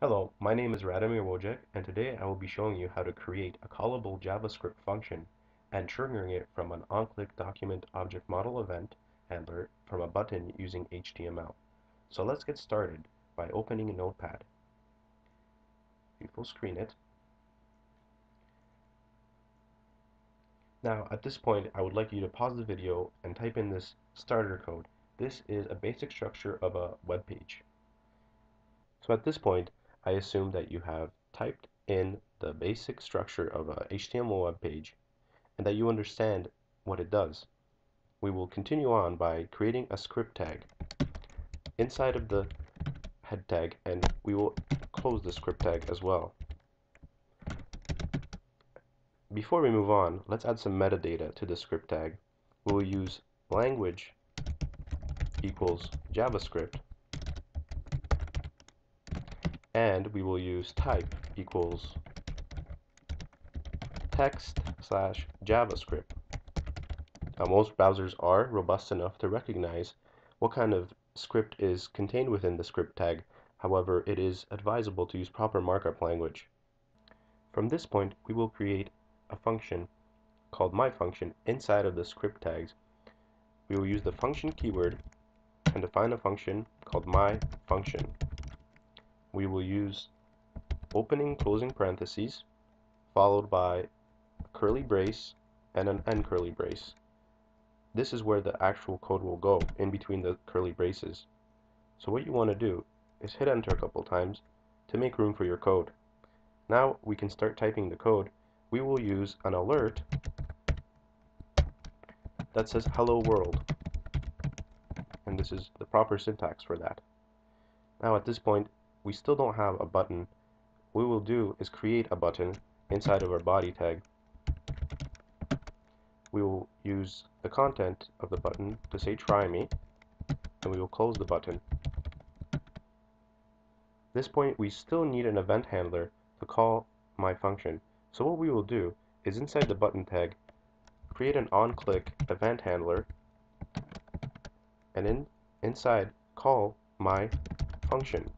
Hello, my name is Radomir Wojcik, and today I will be showing you how to create a callable JavaScript function and triggering it from an on-click document object model event handler from a button using HTML. So let's get started by opening a notepad. You full screen it. Now at this point I would like you to pause the video and type in this starter code. This is a basic structure of a web page. So at this point, I assume that you have typed in the basic structure of a HTML web page and that you understand what it does. We will continue on by creating a script tag inside of the head tag, and we will close the script tag as well. Before we move on, let's add some metadata to the script tag. We will use language equals JavaScript, and we will use type equals text slash JavaScript. Now, most browsers are robust enough to recognize what kind of script is contained within the script tag. However, it is advisable to use proper markup language. From this point, we will create a function called myFunction inside of the script tags. We will use the function keyword and define a function called myFunction. We will use opening closing parentheses followed by a curly brace and an end curly brace. This is where the actual code will go, in between the curly braces. So what you want to do is hit enter a couple times to make room for your code. Now we can start typing the code. We will use an alert that says hello world, and this is the proper syntax for that. Now at this point we still don't have a button. What we will do is create a button inside of our body tag. We will use the content of the button to say try me, and we will close the button. At this point we still need an event handler to call my function. So what we will do is inside the button tag create an on-click event handler, and inside call my function.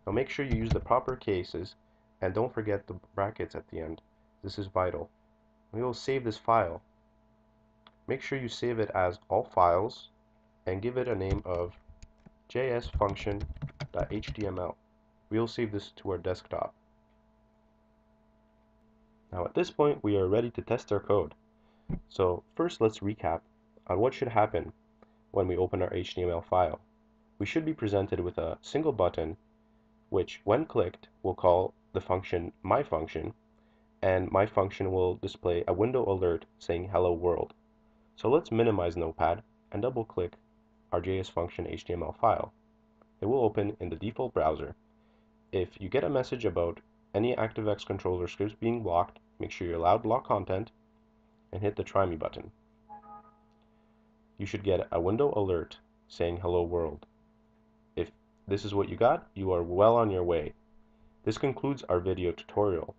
Now make sure you use the proper cases and don't forget the brackets at the end. This is vital. We will save this file. Make sure you save it as all files and give it a name of jsfunction.html. We will save this to our desktop. Now at this point we are ready to test our code. So first let's recap on what should happen when we open our HTML file. We should be presented with a single button which when clicked will call the function myFunction, and myFunction will display a window alert saying hello world. So let's minimize Notepad and double click our JSFunction HTML file. It will open in the default browser. If you get a message about any ActiveX controller scripts being blocked, make sure you allow block content and hit the try me button. You should get a window alert saying hello world. If this is what you got, you are well on your way. This concludes our video tutorial.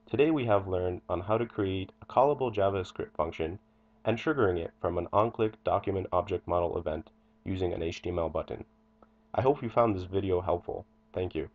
Today we have learned on how to create a callable JavaScript function and triggering it from an on-click document object model event using an HTML button. I hope you found this video helpful. Thank you.